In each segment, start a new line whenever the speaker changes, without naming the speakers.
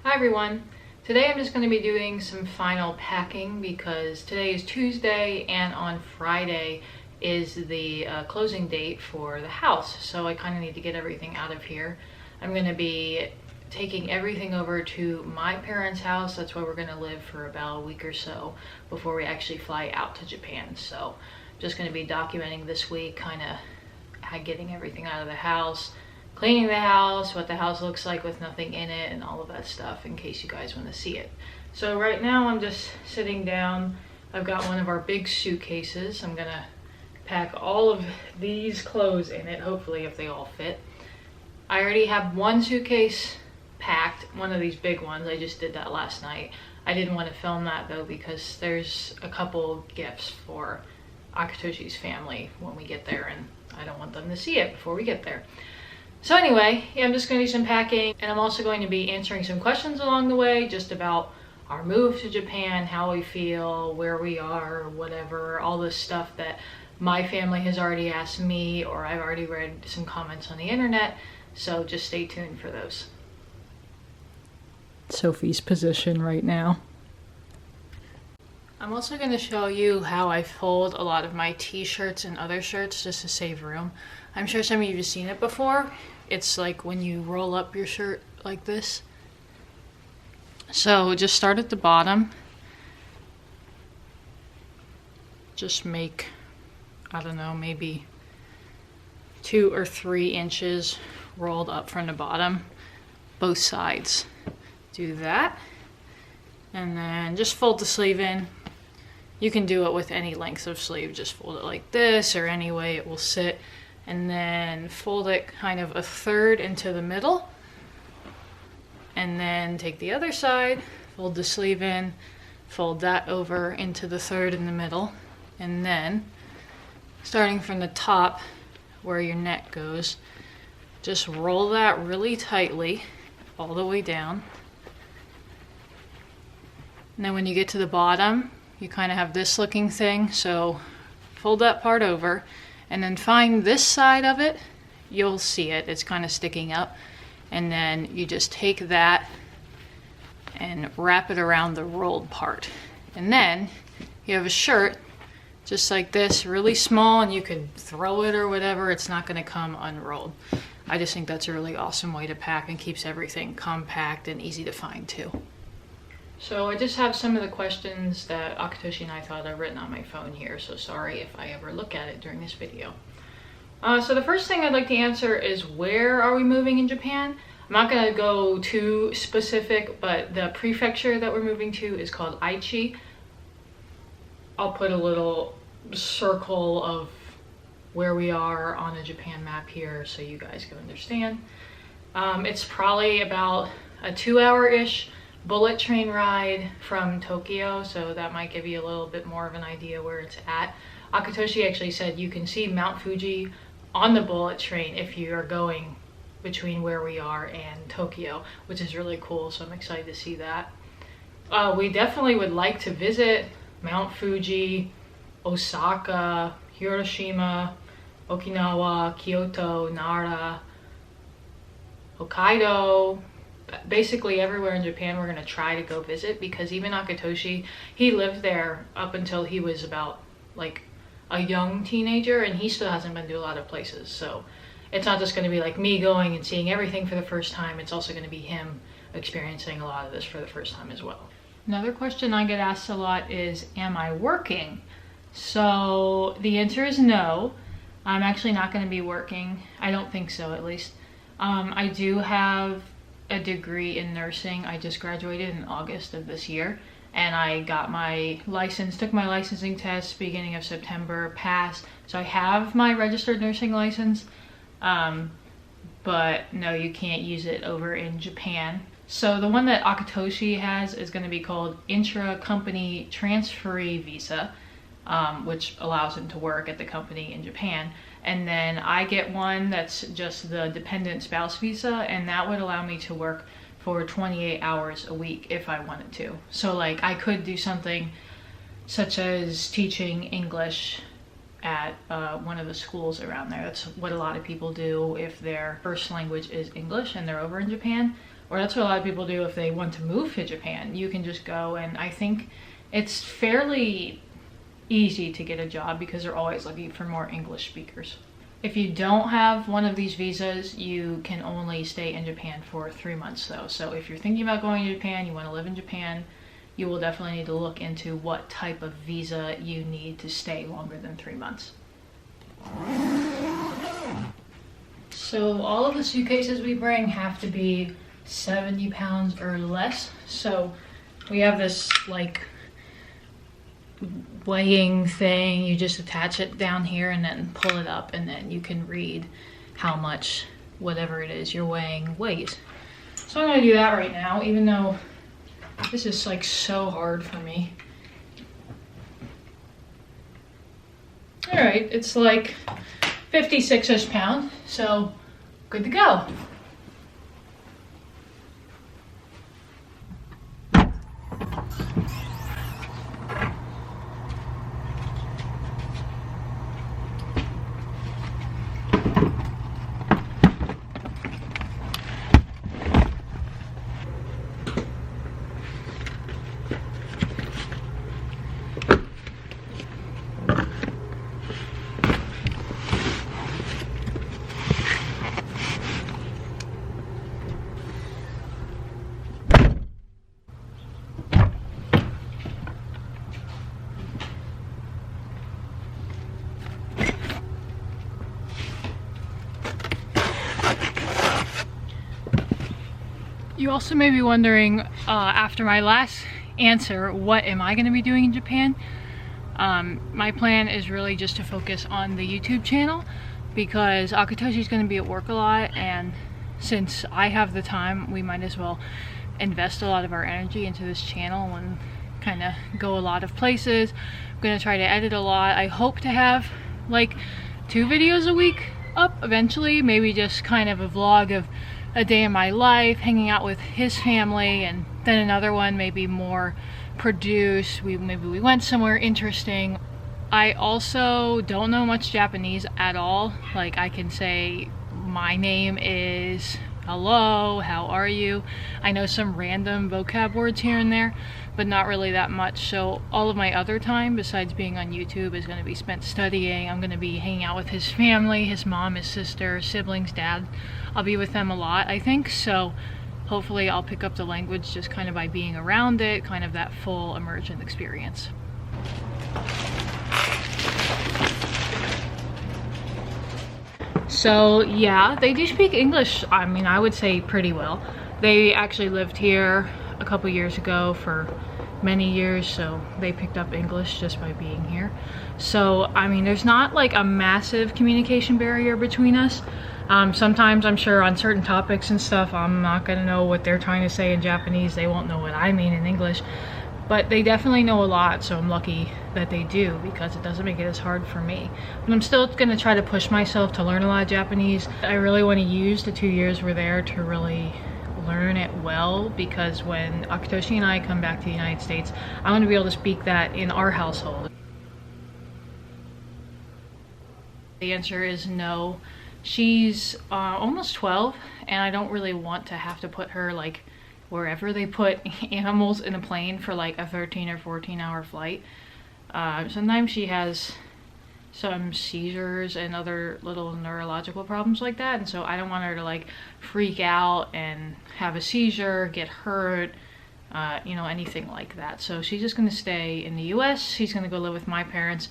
Hi everyone. Today I'm just going to be doing some final packing because today is Tuesday and on Friday is the closing date for the house. So I kind of need to get everything out of here. I'm going to be taking everything over to my parents' house. That's where we're going to live for about a week or so before we actually fly out to Japan. So just going to be documenting this week, kind of getting everything out of the house, cleaning the house, what the house looks like with nothing in it, and all of that stuff in case you guys want to see it. So right now I'm just sitting down. I've got one of our big suitcases. I'm gonna pack all of these clothes in it, hopefully, if they all fit. I already have one suitcase packed, one of these big ones. I just did that last night. I didn't want to film that though because there's a couple gifts for Akatoshi's family when we get there, and I don't want them to see it before we get there. So anyway, yeah, I'm just going to do some packing, and I'm also going to be answering some questions along the way just about our move to Japan, how we feel, where we are, whatever, all this stuff that my family has already asked me, or I've already read some comments on the internet, so just stay tuned for those. Sophie's position right now. I'm also going to show you how I fold a lot of my t-shirts and other shirts just to save room. I'm sure some of you have seen it before. It's like when you roll up your shirt like this. So just start at the bottom. Just make, I don't know, maybe 2 or 3 inches rolled up from the bottom, both sides. Do that. And then just fold the sleeve in. You can do it with any length of sleeve. Just fold it like this or any way it will sit. And then fold it kind of a third into the middle. And then take the other side, fold the sleeve in, fold that over into the third in the middle. And then, starting from the top where your neck goes, just roll that really tightly all the way down. And then when you get to the bottom, you kind of have this looking thing, so fold that part over, and then find this side of it. You'll see it, it's kind of sticking up, and then you just take that and wrap it around the rolled part. And then you have a shirt just like this, really small, and you can throw it or whatever, it's not going to come unrolled. I just think that's a really awesome way to pack and keeps everything compact and easy to find too. So I just have some of the questions that Akatoshi and I thought I've written on my phone here, so sorry if I ever look at it during this video. So the first thing I'd like to answer is, where are we moving in Japan? I'm not going to go too specific, but the prefecture that we're moving to is called Aichi. I'll put a little circle of where we are on a Japan map here so you guys can understand. It's probably about a 2-hour-ish bullet train ride from Tokyo, so that might give you a little bit more of an idea where it's at. Akatoshi actually said you can see Mount Fuji on the bullet train if you are going between where we are and Tokyo, which is really cool, so I'm excited to see that. We definitely would like to visit Mount Fuji, Osaka, Hiroshima, Okinawa, Kyoto, Nara, Hokkaido. Basically everywhere in Japan we're going to try to go visit, because even Akatoshi, he lived there up until he was about like a young teenager, and he still hasn't been to a lot of places. So it's not just going to be like me going and seeing everything for the first time, it's also going to be him experiencing a lot of this for the first time as well. Another question I get asked a lot is, am I working? So the answer is no. I'm actually not going to be working. I don't think so, at least. I do have a degree in nursing. I just graduated in August of this year, and I got my license, took my licensing test beginning of September, passed. So I have my registered nursing license, but no, you can't use it over in Japan. So the one that Akatoshi has is going to be called intra-company transferee visa, which allows him to work at the company in Japan. And then I get one that's just the dependent spouse visa, and that would allow me to work for 28 hours a week if I wanted to. So like I could do something such as teaching English at one of the schools around there. That's what a lot of people do if their first language is English and they're over in Japan. or that's what a lot of people do if they want to move to Japan. You can just go, and I think it's fairly easy to get a job because they're always looking for more English speakers. If you don't have one of these visas, you can only stay in Japan for 3 months though. So if you're thinking about going to Japan, you want to live in Japan, you will definitely need to look into what type of visa you need to stay longer than 3 months. So all of the suitcases we bring have to be 70 pounds or less. So we have this like weighing thing. You just attach it down here and then pull it up, and then you can read how much whatever it is you're weighing weighs. So I'm gonna do that right now, even though this is like so hard for me. All right, it's like 56-ish pounds, so good to go. You also may be wondering, after my last answer, what am I going to be doing in Japan? My plan is really just to focus on the YouTube channel because Akitoshi is going to be at work a lot, and since I have the time, we might as well invest a lot of our energy into this channel and kind of go a lot of places. I'm going to try to edit a lot. I hope to have like 2 videos a week up eventually, maybe just kind of a vlog of a day in my life, hanging out with his family, and then another one maybe more produced. Maybe we went somewhere interesting. I also don't know much Japanese at all. Like, I can say my name is hello, how are you? I know some random vocab words here and there, but not really that much. So all of my other time besides being on YouTube is going to be spent studying. I'm going to be hanging out with his family, his mom, his sister, siblings, dad. I'll be with them a lot, I think. So hopefully I'll pick up the language just kind of by being around it, kind of that full immersion experience. So yeah, they do speak English, I mean, I would say pretty well. They actually lived here a couple years ago for many years, so they picked up English just by being here. So I mean, there's not like a massive communication barrier between us. Sometimes I'm sure on certain topics and stuff, I'm not gonna know what they're trying to say in Japanese. They won't know what I mean in English, but they definitely know a lot, so I'm lucky that they do because it doesn't make it as hard for me. But I'm still gonna try to push myself to learn a lot of Japanese. I really want to use the 2 years we're there to really learn it well, because when Akitoshi and I come back to the United States, I want to be able to speak that in our household. The answer is no. She's almost 12, and I don't really want to have to put her like wherever they put animals in a plane for like a 13 or 14 hour flight. Sometimes she has some seizures and other little neurological problems like that, and so I don't want her to like freak out and have a seizure, get hurt, you know, anything like that. So she's just gonna stay in the US. She's gonna go live with my parents.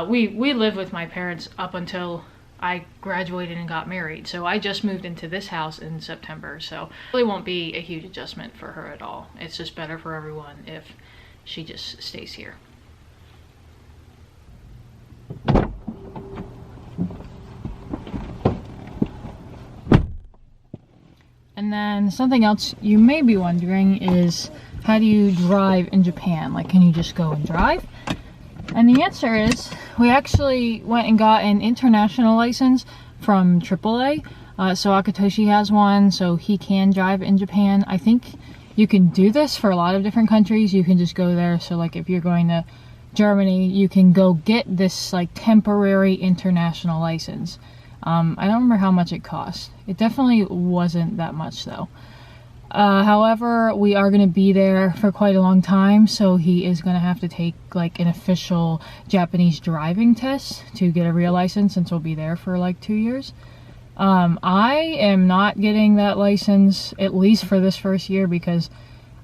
We lived with my parents up until I graduated and got married, so I just moved into this house in September, so it really won't be a huge adjustment for her at all. It's just better for everyone if she just stays here. And then something else you may be wondering is, how do you drive in Japan? Like, can you just go and drive? And the answer is, we actually went and got an international license from AAA. So Akitoshi has one, so he can drive in Japan. I think you can do this for a lot of different countries. You can just go there. So like if you're going to Germany, you can go get this like temporary international license. I don't remember how much it cost. It definitely wasn't that much though. However, we are going to be there for quite a long time, so he is going to have to take like an official Japanese driving test to get a real license, since we'll be there for like 2 years. I am not getting that license, at least for this first year, because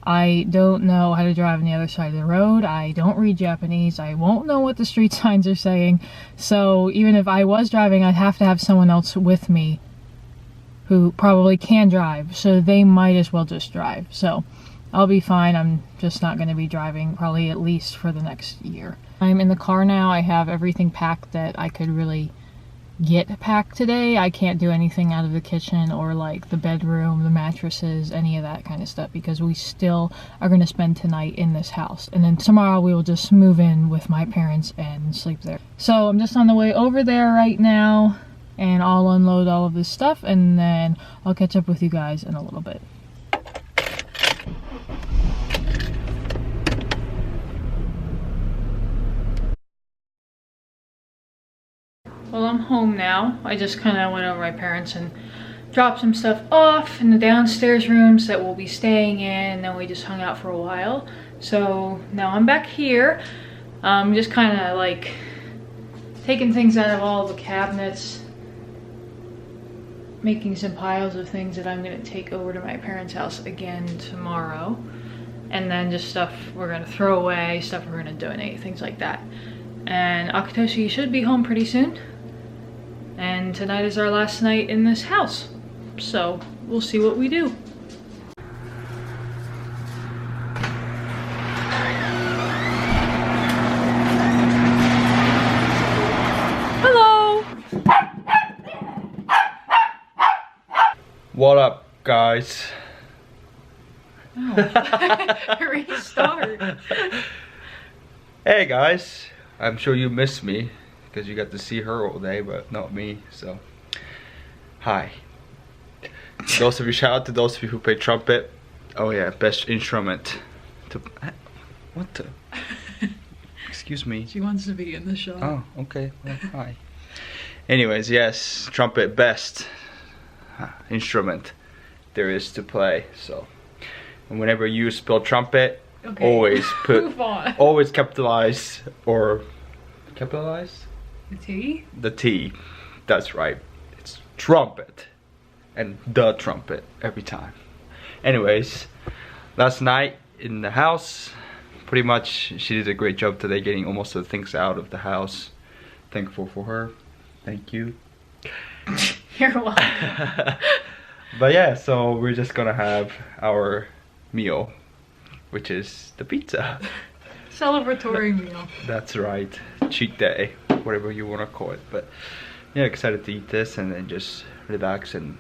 I don't know how to drive on the other side of the road. I don't read Japanese. I won't know what the street signs are saying. So even if I was driving, I'd have to have someone else with me who probably can drive, so they might as well just drive. So I'll be fine. I'm just not going to be driving probably at least for the next year. I'm in the car now. I have everything packed that I could really get packed today. I can't do anything out of the kitchen or like the bedroom, the mattresses, any of that kind of stuff, because we still are going to spend tonight in this house, and then tomorrow we will just move in with my parents and sleep there. So I'm just on the way over there right now, and I'll unload all of this stuff, and then I'll catch up with you guys in a little bit. Well, I'm home now. I just kind of went over my parents and dropped some stuff off in the downstairs rooms that we'll be staying in, and then we just hung out for a while. So now I'm back here. Just kind of like taking things out of all the cabinets, making some piles of things that I'm going to take over to my parents' house again tomorrow, and then just stuff we're going to throw away, stuff we're going to donate, things like that. And Akitoshi should be home pretty soon, and tonight is our last night in this house, so we'll see what we do.
What up, guys?
Oh. Restart.
Hey guys, I'm sure you missed me because you got to see her all day, but not me. So, hi. Those of you, shout out to those of you who play trumpet. Oh yeah, best instrument. What the? Excuse me.
She wants to be in the show.
Oh, okay. Well, hi. Anyways, yes, trumpet, best instrument there is to play. So, and whenever you spell trumpet, okay, always put always capitalize or capitalize
the T.
The T. That's right. It's trumpet and the trumpet every time. Anyways, last night in the house, pretty much she did a great job today getting almost all the things out of the house. Thankful for her. Thank you.
You're welcome.
But yeah, so we're just gonna have our meal, which is the pizza.
Celebratory meal.
That's right. Cheat day, whatever you want to call it. But yeah, excited to eat this and then just relax and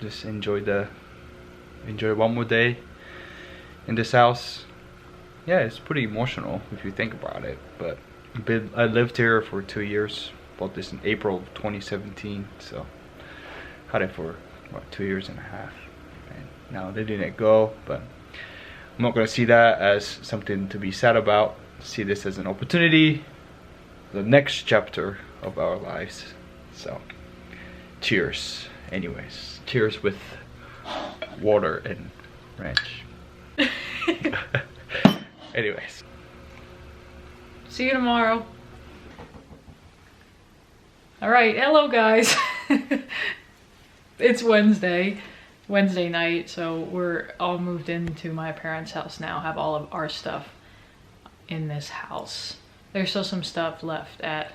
just enjoy one more day in this house. Yeah, it's pretty emotional if you think about it. But I lived here for 2 years. Bought this in April of 2017, so had it for what, 2 years and a half, and now they didn't go. But I'm not gonna see that as something to be sad about. See this as an opportunity, the next chapter of our lives. So cheers. Anyways, cheers with water and ranch. Anyways,
see you tomorrow. All right, hello guys. It's Wednesday night, so we're all moved into my parents' house now, have all of our stuff in this house. There's still some stuff left at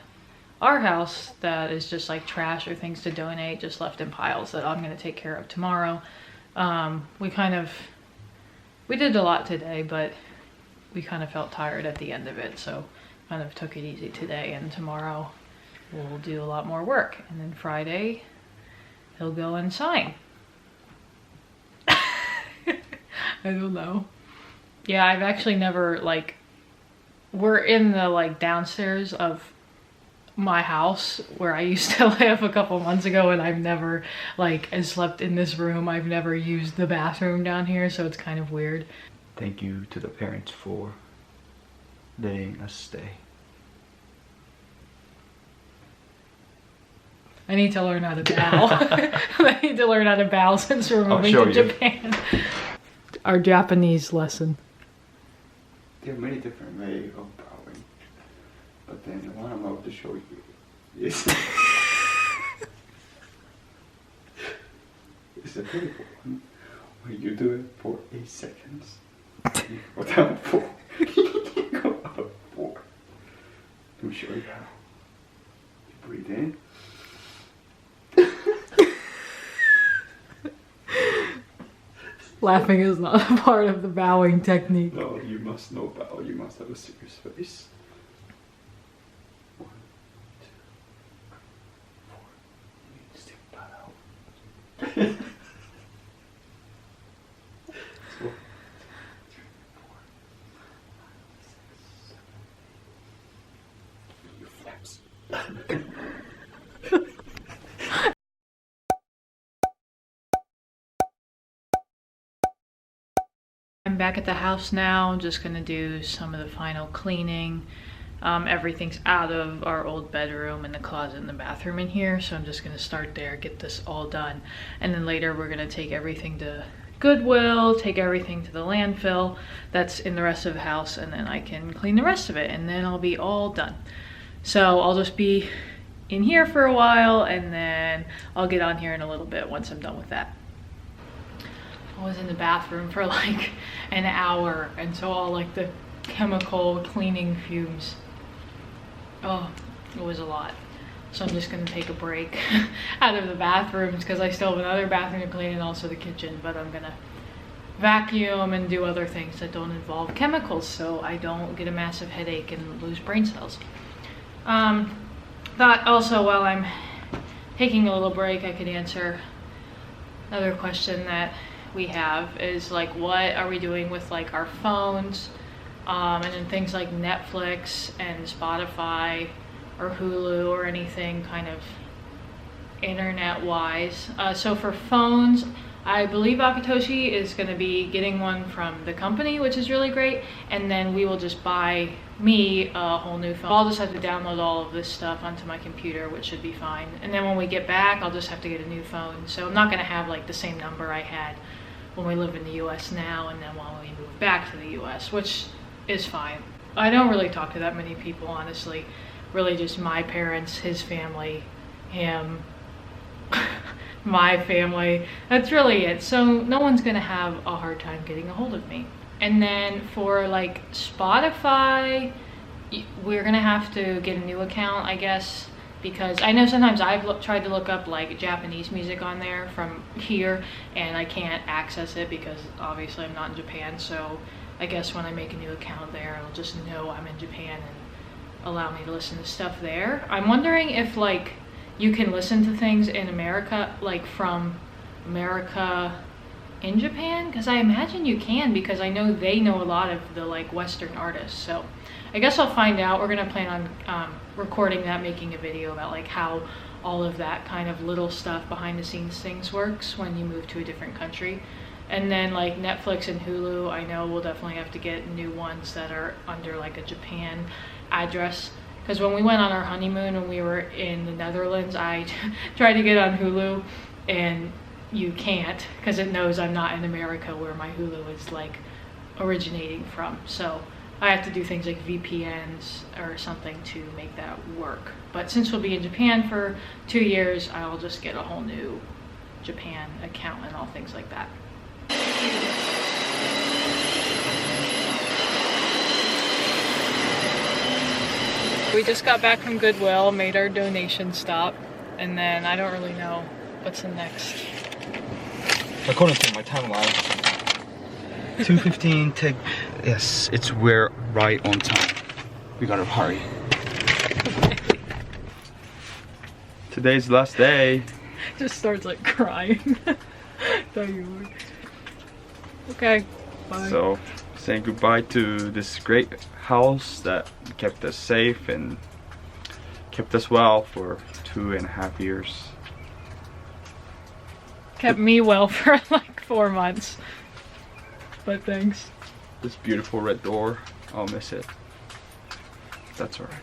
our house that is just like trash or things to donate, just left in piles that I'm gonna take care of tomorrow. We did a lot today, but we kind of felt tired at the end of it, so kind of took it easy today, and tomorrow we'll do a lot more work, and then Friday he'll go and sign. I don't know. Yeah, I've actually never, like, we're in the like downstairs of my house where I used to live a couple months ago, and I've never like slept in this room. I've never used the bathroom down here, so it's kind of weird.
Thank you to the parents for letting us stay.
I need to learn how to bow. I need to learn how to bow since we're moving to Japan. our Japanese lesson.
There are many different ways of bowing, but then the one I'm about to show you is it's a beautiful one where you do it for 8 seconds. You go down 4. You go up 4. Let me show you how. You breathe in.
Laughing is not a part of the bowing technique.
No, you must know bow. You must have a serious face. 1, 2, 3, 4. You need to stick that out. So, 1, 2, 3, 4, 5, 6, 7, 8. You flaps.
I'm back at the house now. I'm just gonna do some of the final cleaning. Everything's out of our old bedroom and the closet and the bathroom in here, so I'm just gonna start there, get this all done, and then later we're gonna take everything to Goodwill, take everything to the landfill that's in the rest of the house, and then I can clean the rest of it, and then I'll be all done. So I'll just be in here for a while, and then I'll get on here in a little bit once I'm done with that. I was in the bathroom for like an hour, and so all like the chemical cleaning fumes, oh, it was a lot. So I'm just gonna take a break out of the bathrooms because I still have another bathroom to clean and also the kitchen, but I'm gonna vacuum and do other things that don't involve chemicals so I don't get a massive headache and lose brain cells. Thought also while I'm taking a little break I could answer another question that we have is like, what are we doing with like our phones, and then things like Netflix and Spotify or Hulu or anything kind of internet wise. So for phones, I believe Akitoshi is going to be getting one from the company, which is really great, and then we will just buy me a whole new phone. I'll just have to download all of this stuff onto my computer, which should be fine, and then when we get back I'll just have to get a new phone. So I'm not going to have like the same number I had when we live in the US now and then when we move back to the US, which is fine. I don't really talk to that many people, honestly. Really just my parents, his family, him, my family. That's really it. So no one's gonna have a hard time getting a hold of me. And then for like Spotify, we're gonna have to get a new account, I guess, because I know sometimes I've tried to look up like Japanese music on there from here and I can't access it because obviously I'm not in Japan. So I guess when I make a new account there, I'll just know I'm in Japan and allow me to listen to stuff there. I'm wondering if like you can listen to things in America, like from America in Japan, because I imagine you can, because I know they know a lot of the like Western artists. So I guess I'll find out. We're gonna plan on recording that, making a video about like how all of that kind of little stuff behind the scenes things works when you move to a different country. And then like Netflix and Hulu, I know we'll definitely have to get new ones that are under like a Japan address, because when we went on our honeymoon when we were in the Netherlands, I tried to get on Hulu and you can't because it knows I'm not in America where my Hulu is like originating from. So I have to do things like VPNs or something to make that work. But since we'll be in Japan for 2 years, I'll just get a whole new Japan account and all things like that. We just got back from Goodwill, made our donation stop, and then I don't really know what's the next.
According to my timeline, 2:15 to, yes, we're right on time. We gotta hurry. Today's the last day.
Just starts like crying. Thought you would. Okay, bye.
So, saying goodbye to this great house that kept us safe and kept us well for 2.5 years.
Kept me well for like 4 months. But thanks.
This beautiful red door, I'll miss it. That's alright.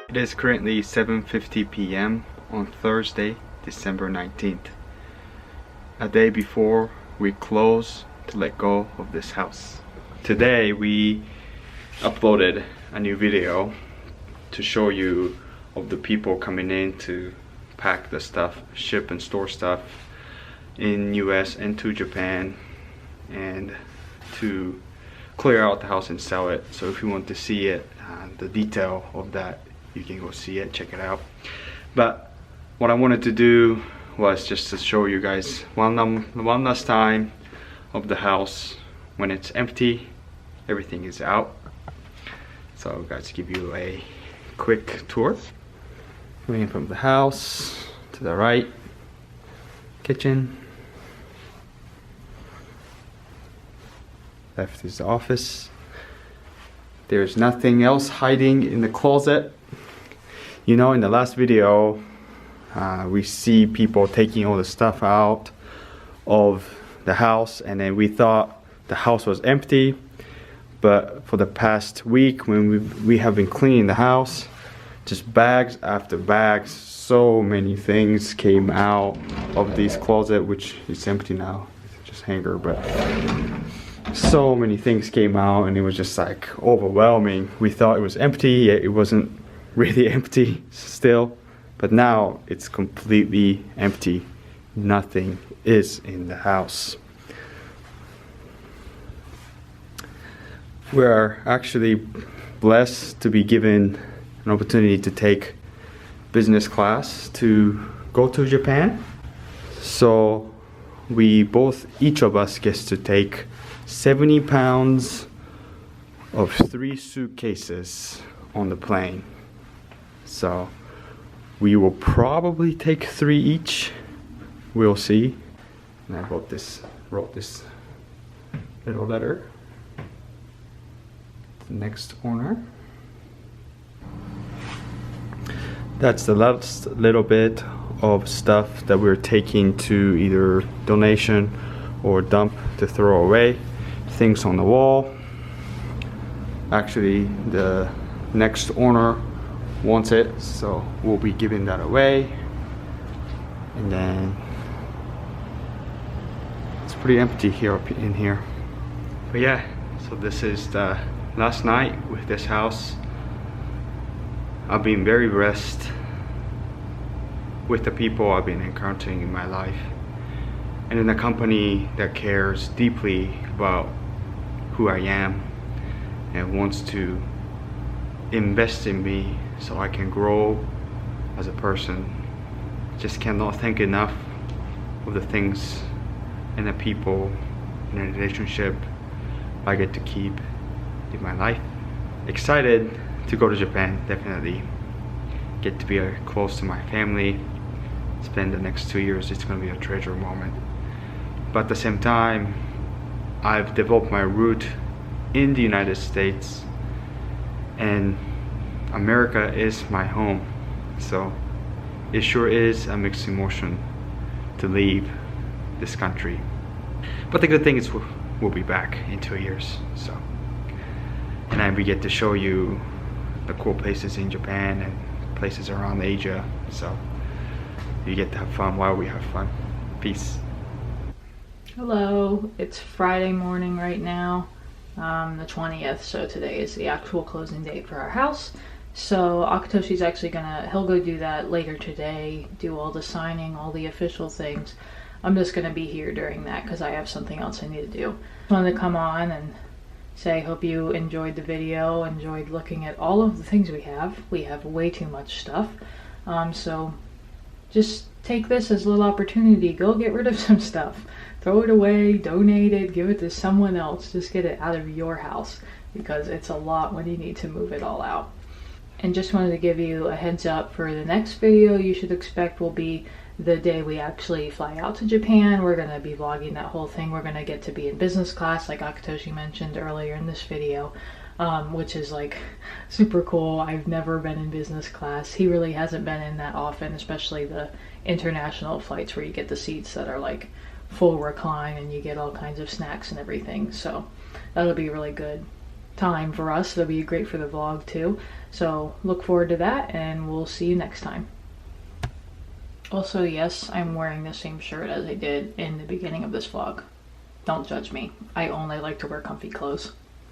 It is currently 7:50 p.m. on Thursday, December 19th. A day before we close to let go of this house. Today we uploaded a new video to show you of the people coming in to pack the stuff, ship and store stuff in US and to Japan, and to clear out the house and sell it. So if you want to see it, the detail of that, you can go see it, check it out. But what I wanted to do was just to show you guys one last time of the house when it's empty, everything is out. So guys, give you a quick tour. Coming in from the house, to the right, kitchen. Left is the office. There's nothing else hiding in the closet. You know, in the last video, we see people taking all the stuff out of the house, and then we thought the house was empty. But for the past week, when we have been cleaning the house, just bags after bags, so many things came out of this closet, which is empty now. It's just hanger, but so many things came out, and it was just like overwhelming. We thought it was empty, yet it wasn't really empty still. But now it's completely empty. Nothing is in the house. We're actually blessed to be given an opportunity to take business class to go to Japan. So each of us gets to take 70 pounds of 3 suitcases on the plane. So we will probably take 3 each. We'll see. And I wrote this little letter. The next owner. That's the last little bit of stuff that we're taking to either donation or dump to throw away. Things on the wall. Actually, the next owner wants it, so we'll be giving that away. And then it's pretty empty here in here. But yeah, so this is the last night with this house. I've been very blessed with the people I've been encountering in my life, and in a company that cares deeply about who I am and wants to invest in me so I can grow as a person. Just cannot thank enough of the things and the people and the relationship I get to keep in my life. Excited to go to Japan, definitely. Get to be close to my family, spend the next 2 years. It's going to be a treasure moment. But at the same time, I've developed my root in the United States, and America is my home. So it sure is a mixed emotion to leave this country. But the good thing is we'll be back in 2 years. So, and then we get to show you the cool places in Japan and places around Asia. So you get to have fun while we have fun. Peace.
Hello, it's Friday morning right now, the 20th, so today is the actual closing date for our house. So Akatoshi's actually he'll go do that later today, do all the signing, all the official things. I'm just gonna be here during that because I have something else I need to do. I wanted to come on and say I hope you enjoyed the video, enjoyed looking at all of the things we have. We have way too much stuff, so just take this as a little opportunity. Go get rid of some stuff. Throw it away, donate it, give it to someone else. Just get it out of your house because it's a lot when you need to move it all out. And just wanted to give you a heads up for the next video you should expect will be the day we actually fly out to Japan. We're going to be vlogging that whole thing. We're going to get to be in business class like Akatoshi mentioned earlier in this video, which is like super cool. I've never been in business class. He really hasn't been in that often, especially the international flights where you get the seats that are like full recline and you get all kinds of snacks and everything. So that'll be really good time for us. It'll be great for the vlog too. So look forward to that, and we'll see you next time. Also, yes, I'm wearing the same shirt as I did in the beginning of this vlog. Don't judge me. I only like to wear comfy clothes.